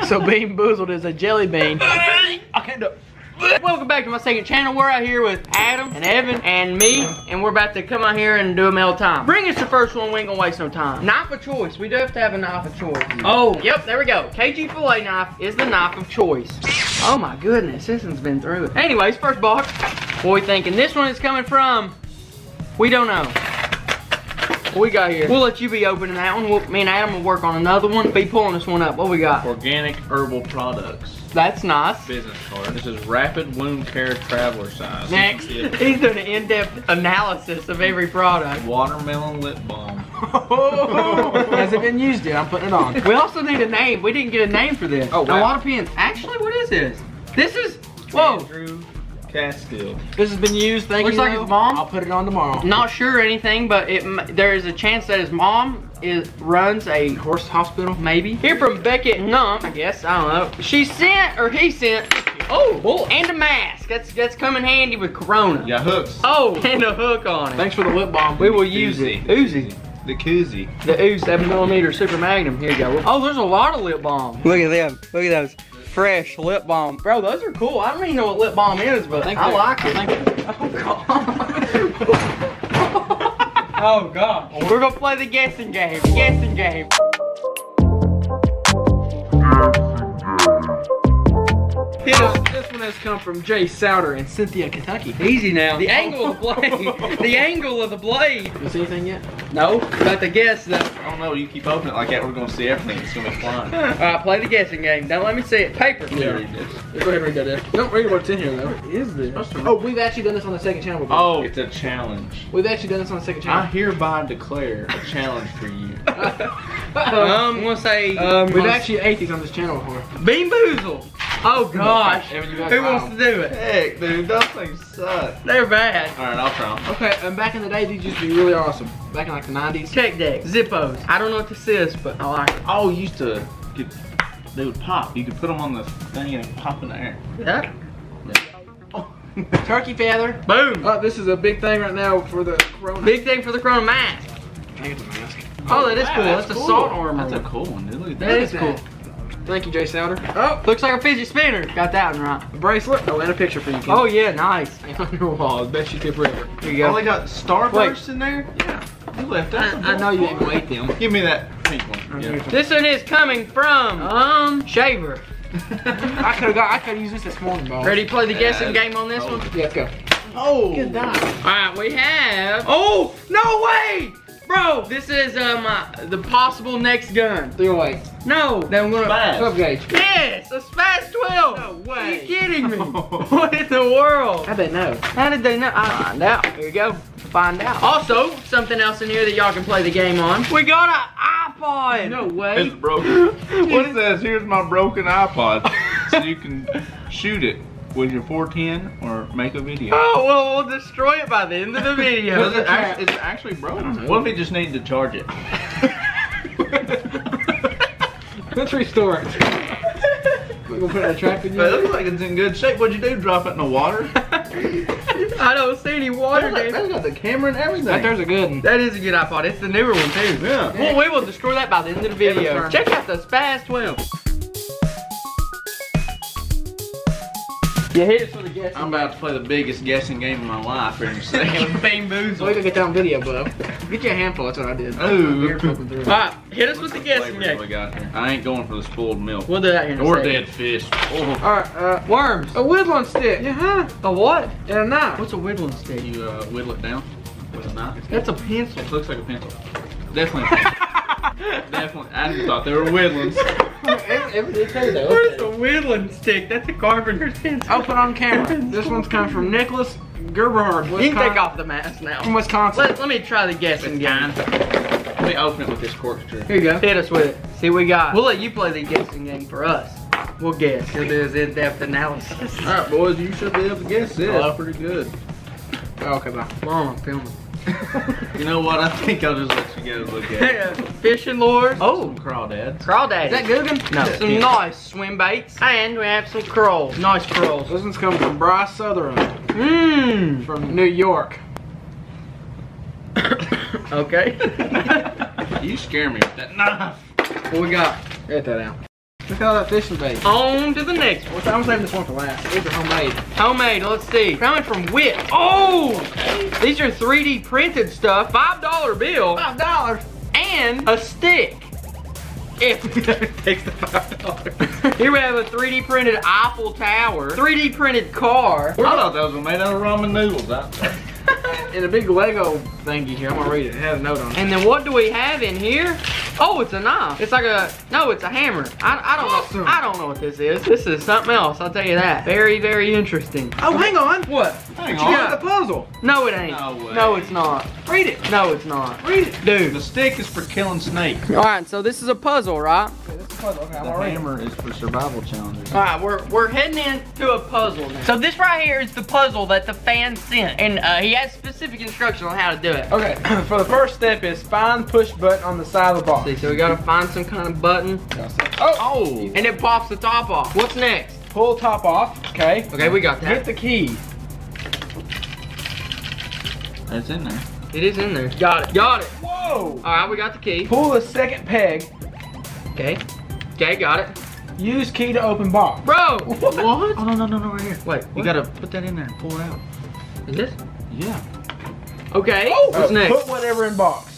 So Bean Boozled is a jelly bean. I can't do it. Welcome back to my second channel. We're out here with Adam and Evan and me, and we're about to come out here and do a mail time. Bring us the first one, we ain't gonna waste no time. Knife of choice. We do have to have a knife of choice. Oh, yep, there we go. KG fillet knife is the knife of choice. Oh my goodness, this one's been through it. Anyways, first box. What we thinking? This one is coming from, we don't know. What we got here? We'll let you be opening that one. Me and Adam will work on another one. Be pulling this one up. What we got? Organic herbal products. That's nice. Business card. This is rapid wound care traveler size. Next. He's doing an in-depth analysis of every product. Watermelon lip balm. Has it been used yet? I'm putting it on. We also need a name. We didn't get a name for this. Oh, wow. A lot of pens. Actually, what is this? This is, whoa. Andrew Castile. This has been used, thank you. Looks like his mom. I'll put it on tomorrow. Not sure or anything, but there is a chance that his mom runs a horse hospital, maybe. Here from Beckett Nump, I guess, I don't know. She sent, or he sent, oh, bull, and a mask. That's come in handy with Corona. Yeah, hooks. Oh, and a hook on it. Thanks for the lip balm. We will use it. Uzi. The koozie. The Uzi 7mm Super Magnum. Here you go. Oh, there's a lot of lip balm. Look at them. Look at those. Fresh lip balm. Bro, those are cool. I don't even know what lip balm is, but I like it. Oh, God. Oh, God. Well, we're going to play the guessing game. Guessing game. This one has come from Jay Souter in Cynthia, Kentucky. Easy now. The angle of the blade. The angle of the blade. You see anything yet? No. About to guess though. I don't know. You keep opening it like that, we're gonna see everything. It's gonna be flying. Alright, play the guessing game. Don't let me see it. Paper. Yeah, read this. Go ahead and read that in. Don't read what's in here though. What is this? Oh, we've actually done this on the second channel before. Oh, it's a challenge. We've actually done this on the second channel. I hereby declare a challenge for you. I'm gonna say we've actually ate these on this channel before. Bean Boozled. Oh gosh. Who wants to do it? Heck, dude, those things suck. They're bad. Alright, I'll try them. Okay, and back in the day, these used to be really awesome. Back in like the 90s. Tech deck, Zippos. I don't know what this is, but I like it. Oh, you used to get, they would pop. You could put them on the thing and it pop in the air. Yeah. Oh. Turkey feather. Boom. Oh, this is a big thing right now for the Corona. Big thing for the Corona mask. I get the mask. Oh, that is cool. That's a salt armor. That's a cool one, dude. Look at that. That is cool. Thank you, Jay Souter. Oh, looks like a fidget spinner. Got that one right. A bracelet. Oh, and a picture for you, Kendall. Oh, yeah, nice. On your wall. Best you could forever. Here you go. Oh, they got Starburst in there? Yeah. You left that. I know you ain't gonna eat them. Give me that pink one. Yeah. This one is coming from, Shaver. I could've used this morning, bro. Ready to play the guessing game on this one? Yeah, let's go. Oh. Good dive. Alright, we have, oh, no way! Bro, this is the possible next gun. 308. No, then I'm gonna 12 gauge. Yes, a Spaz 12. No way. Are you kidding me? What in the world? How'd they know? How did they know? I'll find out. Here you go. Find out. Also, something else in here that y'all can play the game on. We got an iPod. No way. It's broken. What it says? Here's my broken iPod, so you can shoot it with your 410 or make a video. Oh, well, we'll destroy it by the end of the video. It's actually broken. What if we just need to charge it? Let's restore it. We're gonna put it in a trap in you. It looks like it's in good shape. What'd you do? Drop it in the water? I don't see any water. That's got the camera and everything. That there's a good one. That is a good iPod. It's the newer one too. Yeah. Well, we will destroy that by the end of the video. Check out the Spaz 12. Yeah, hit us with a guessing. I'm about to play the biggest guessing game of my life here in a second. Bean Boozled. So we can get that on video, bub. Get you a handful, that's what I did. Ooh. Alright, hit us with the guessing game. We got here. I ain't going for the spoiled milk. We'll do that here in a or second. Dead fish. Oh. Alright, worms. A whittling stick. Yeah. A what? And a knife. What's a whittling stick? You whittle it down with a knife. That's a pencil. It looks like a pencil. Definitely a pencil. Definitely. I just thought they were whittlings. Where's the whittling stick? That's a carpenter's pencil. I'll put on camera. This one's coming from Nicholas Gerberhard. You can take off the mask now. From Wisconsin. Let me try the guessing game. Let me open it with this corkscrew. Here you go. Hit us with it. See what we got. We'll let you play the guessing game for us. We'll guess. He'll do his in-depth analysis. Alright, boys, you should be able to guess this. Oh. Pretty good. Oh, okay, bye. Well, I'm filming. You know what? I think I'll just let you guys look at it. Fishing lures. Oh, crawdads. Crawdads. Is that Guggen? No. Some nice swim baits. And we have some crawls. Nice crawls. This one's coming from Bryce Sutherland. Mmm. From New York. Okay. You scare me with that knife. What we got? Get that out. Look at all that fishing bait. On to the next one. I'm saving this one for last. These are homemade. Homemade, let's see. Coming from Wit. Oh! Okay. These are 3D printed stuff. $5 bill. $5. And a stick. If it takes the $5. Here we have a 3D printed Eiffel Tower. 3D printed car. I thought those were made out of ramen noodles. In a big Lego thingy here. I'm gonna read it. It has a note on it. And then what do we have in here? Oh, it's a knife. It's like a, no, it's a hammer. I don't know. I don't know what this is. This is something else, I'll tell you that. Very, very interesting. Oh, hang on. What? Hang on. You got the puzzle. No, it ain't. No way. No, it's not. Read it. No, it's not. Read it. Dude. The stick is for killing snakes. All right, so this is a puzzle, right? Okay, this is a puzzle. Okay, the hammer is for survival challenges. All right, we're heading into a puzzle now. So this right here is the puzzle that the fan sent. And he has specific instructions on how to do it. Okay, for the first step is find push button on the side of the box. See, so we gotta find some kind of button. Oh! And it pops the top off. What's next? Pull the top off, okay. Okay, we got that. Hit the key. It's in there. It is in there. Got it, got it. Whoa! All right, we got the key. Pull the second peg. Okay. Okay, got it. Use key to open box. Bro! What? Oh, no, right here. Wait, you gotta put that in there and pull it out. Is this? Yeah. Okay. Oh, what's next? Put whatever in box.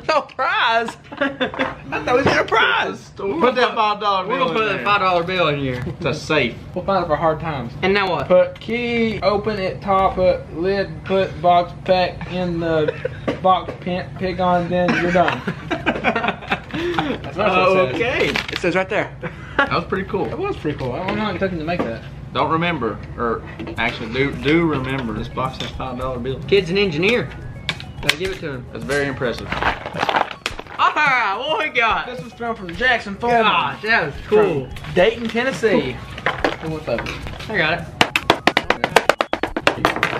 No prize. I thought we was gonna prize. Put that $5 bill. We're gonna put that $5 bill in here. It's a safe. We'll find it for hard times. And now what? Put key, open it top, put lid, put box back in the box, pig on, then you're done. That's what it says. Okay. It says right there. That was pretty cool. It was pretty cool. I don't know how it took him to make that. Don't remember, or actually do remember, this box has $5 bills. Kid's an engineer. Gotta give it to him. That's very impressive. Alright, what we got? This was from Jackson Foreman. Gosh, that was cool. From Dayton, Tennessee. What's up? I got it.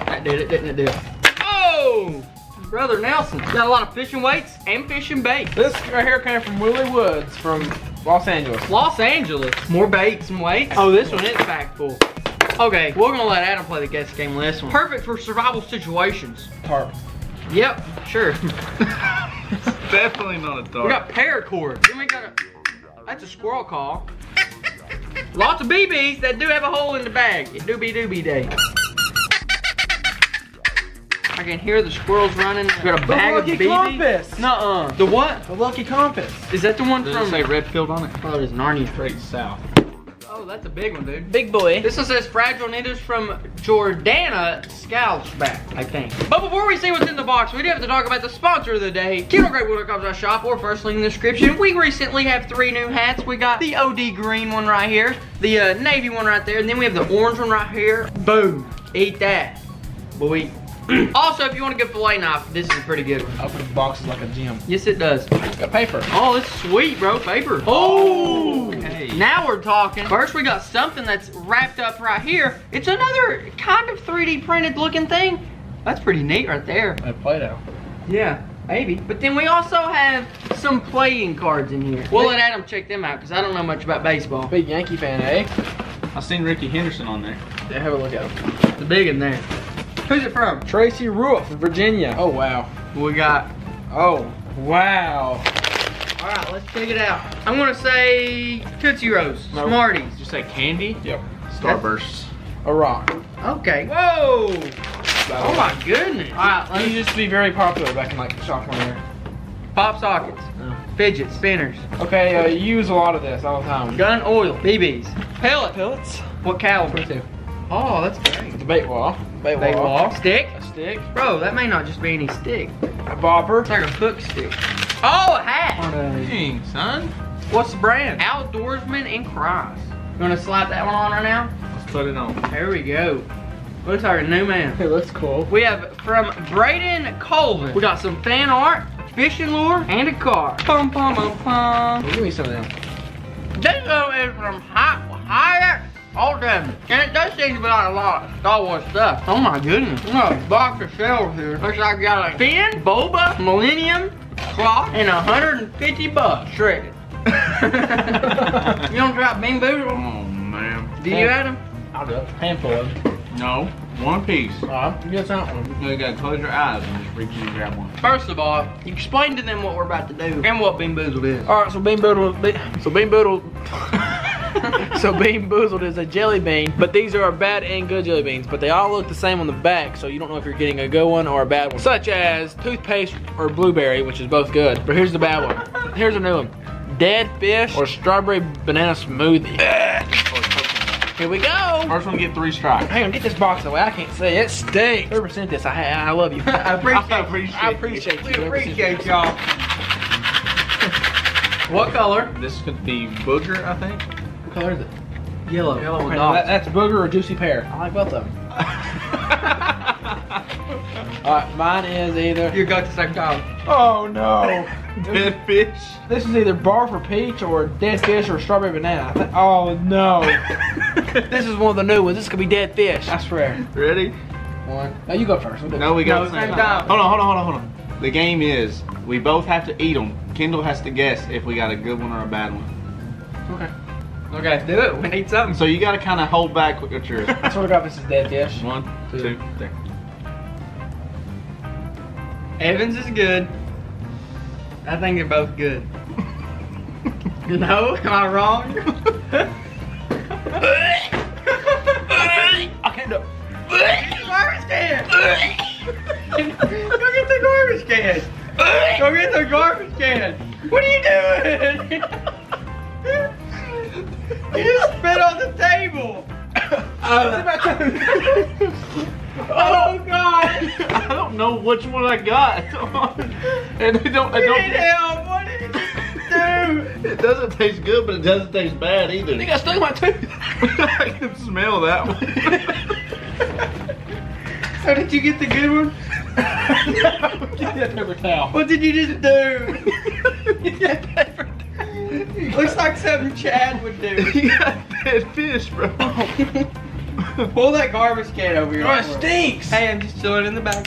That did it, didn't it, dude? Oh! Brother Nelson. Got a lot of fishing weights and fishing bait. This right here came from Willie Woods from Los Angeles. Los Angeles. More baits and weights. Oh, this one is packed full. Okay, we're gonna let Adam play the guess game on this one. Perfect for survival situations. Tarp. Yep, sure. Definitely not a tarp. We got paracord. Then we got a, that's a squirrel call. Lots of BBs that do have a hole in the bag. It doobie day. I can hear the squirrels running. We got a bag of BBs. The Lucky Compass. Nuh-uh. The what? The Lucky Compass. Is that the one Does from? it say Redfield on it? Oh, it is Narnia. Straight south. Oh, that's a big one, dude. Big boy. This one says Fragile Knitters from Jordana Scouchback, I think. But before we see what's in the box, we do have to talk about the sponsor of the day, KendallGreatWood.com/shop, or first link in the description. We recently have 3 new hats. We got the OD green one right here, the navy one right there, and then we have the orange one right here. Boom. Eat that. Boy. Also, if you want a good fillet knife, this is a pretty good one. Open the box is like a gym. Yes, it does. It's got paper. Oh, it's sweet, bro. Paper. Oh! Okay. Now we're talking. First, we got something that's wrapped up right here. It's another kind of 3D printed looking thing. That's pretty neat right there. A Play-Doh. Yeah, maybe. But then we also have some playing cards in here. We'll let Adam check them out because I don't know much about baseball. Big Yankee fan, eh? I seen Ricky Henderson on there. Yeah, have a look at him. The big in there. Who's it from? Tracy Roof, Virginia. Oh, wow. We got. Oh, wow. All right, let's check it out. I'm gonna say Tootsie Rolls, No. Smarties. Did you say candy? Yep. Starbursts. A rock. Okay. Whoa. Oh my goodness. All right, These used to be very popular back in like sophomore year. Pop sockets, fidget spinners, Okay, you use a lot of this all the time. gun oil, BBs, pellet. Pellets? What caliber? 22. Oh, that's great. The bait wall. Bait wall. Stick. A stick. Bro, that may not just be any stick. A bopper. It's like a hook stick. Oh, a hat. Dang, son. What's the brand? Outdoorsman in Christ. You wanna slap that one on right now? Let's put it on. There we go. Looks like a new man. It looks cool. We have from Braden Colvin. We got some fan art, fishing lure, and a car. Pum pum pum pum. Well, give me some of them. This one is from Hyatt Alden. And it does seem to be like a lot of Star Wars stuff. Oh my goodness. We got a box of shells here. Looks like we got a Finn, Boba, Millennium, clock, and 150 bucks shredded. You don't drop bean boozle? Oh, man. Do you, Adam? I'll do it. Handful of them. No. One piece. Get that one. You gotta close your eyes and just reach in and grab one. First of all, explain to them what we're about to do and what Bean Boozled is. All right, so Bean Boozled is a jelly bean, but these are bad and good jelly beans, but they all look the same on the back, so you don't know if you're getting a good one or a bad one. Such as toothpaste or blueberry, which is both good, but here's the bad one. Here's a new one. Dead fish or strawberry banana smoothie. Here we go. First one get 3 strikes. Hang on, get this box away. I can't see. It stinks. Whoever sent this, I love you. I appreciate you. We appreciate y'all. What color? This could be booger, I think. What color is it? Yellow. Yellow with dots. That's booger or juicy pear. I like both of them. Alright, mine is either. You go to the same time. Oh no. Dead fish. This is either barf or peach or dead fish or strawberry banana. Oh no. This is one of the new ones. This could be dead fish. I swear. Ready? One. No, you go first. No, we got the same time. Hold on. The game is we both have to eat them. Kendall has to guess if we got a good one or a bad one. Okay. Okay, do it. We need something. So you gotta kind of hold back with yours. I swear to God, this is dead fish. 1, 2, 3. Evans is good. I think they're both good. No? Am I wrong? I can't do it. Garbage can! Go get the garbage can! Go get the garbage can! What are you doing? You just spit on the table! Oh God! I don't know which one I got. And I don't. Need help! What did you do? It doesn't taste good, but it doesn't taste bad either. I think I stuck my tooth. I can smell that one. So did you get the good one? No, give me that paper towel. What did you just do? Get that paper towel. Looks like something Chad would do. You got dead fish, bro. Pull that garbage can over here. Oh, it stinks. Hey, I'm just chilling in the back.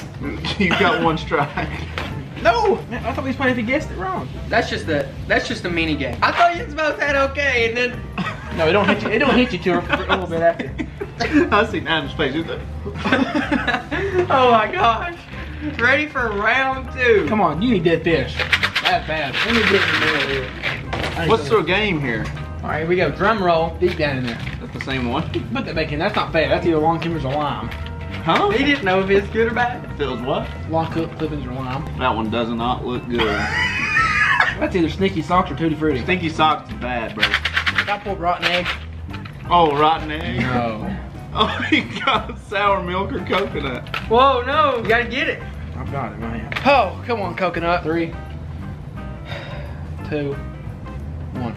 You got 1 strike. No! Man, I thought we was playing if you guessed it wrong. That's just a mini game. I thought you both had okay, and then No, it don't hit you. It don't hit you till a little bit after. I see Adam's face. oh my gosh. Ready for round 2. Come on, you need dead fish. That's bad. Let me get in the middle here. What's the game here? Alright, here we go. Drum roll. Deep down in there. That's the same one. Put that back in. That's not fair. That's either long clippings or lime. Huh? He didn't know if it's good or bad. If it was what? Long clippings or lime. That one does not look good. That's either sneaky socks or tutti frutti. Stinky socks is bad, bro. Got pulled rotten egg. Oh, rotten egg. No. Oh, he got sour milk or coconut. Whoa, no, you gotta get it. I've got it in my hand. Oh, come on, coconut. 3, 2, 1.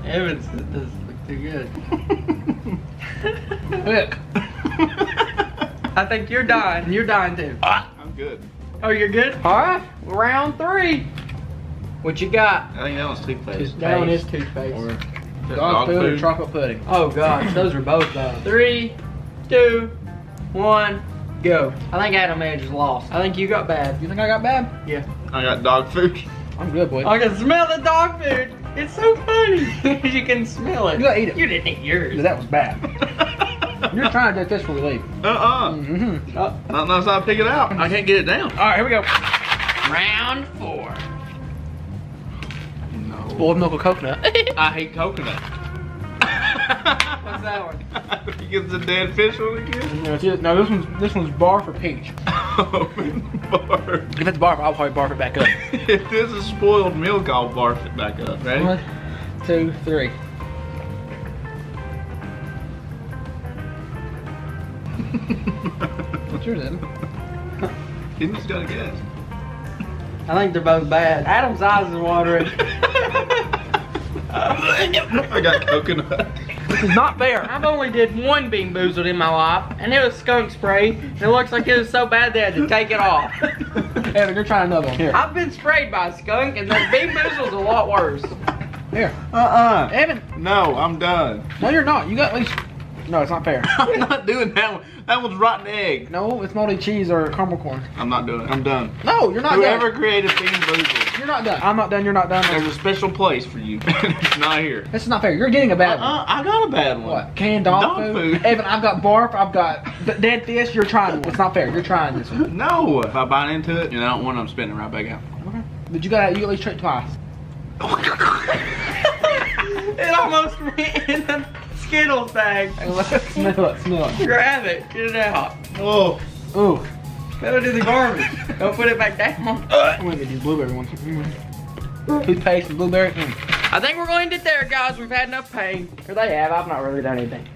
Evans, it doesn't look too good. Look. I think you're dying. You're dying too. I'm good. Oh, you're good? Alright, round 3. What you got? I think that one's toothpaste. That one is toothpaste. Or Dog food or chocolate pudding. Oh gosh, those are both bad. 3, 2, 1, go. I think Adam Edge is lost. I think you got bad. You think I got bad? Yeah. I got dog food. I'm good, boy. I can smell the dog food. It's so funny. You can smell it. You gotta eat it. You didn't eat yours. That was bad. You're trying to do this before we leave. Mm-hmm. Not unless I pick it out. I can't get it down. Alright, here we go. Round 4. No. Spoiled milk or coconut. I hate coconut. What's that one? I think it's a dead fish one again. No, this one's barf or peach. Oh, barf. If it's barf, I'll probably barf it back up. If this is spoiled milk, I'll barf it back up. Ready? 1, 2, 3. What's yours, Adam? You just gotta guess. I think they're both bad. Adam's eyes is watering. I got coconut. This is not fair. I've only did 1 Bean Boozled in my life, and it was skunk spray. And it looks like it was so bad they had to take it off. Evan, you're trying another one. Here. I've been sprayed by a skunk, and the Bean Boozled's a lot worse. Here. Evan. Evan. No, I'm done. No, you're not. You got at least No, it's not fair. I'm not doing that one. That one's rotten egg. No, it's moldy cheese or caramel corn. I'm not doing it. I'm done. No, you're not Whoever done. created Bean Boozled. You're not done. I'm not done. You're not done. There's a special place for you. It's not here. This is not fair. You're getting a bad one. I got a bad one. What? Canned dog food? Evan, I've got barf. I've got dead fish. You're trying one. It's not fair. You're trying this one. No. If I bite into it and I don't want it, I'm spitting it right back out. Okay. But you at least try it twice. It almost went in the Skittles bag. Hey, let's smell it. Smell it. Grab it. Get it out. Oh. Ooh. Better do the garbage. Don't put it back down. I'm gonna get these blueberry ones. Toothpaste and blueberry. I think we're going to end it there, guys. We've had enough pain. Or they have. I've not really done anything.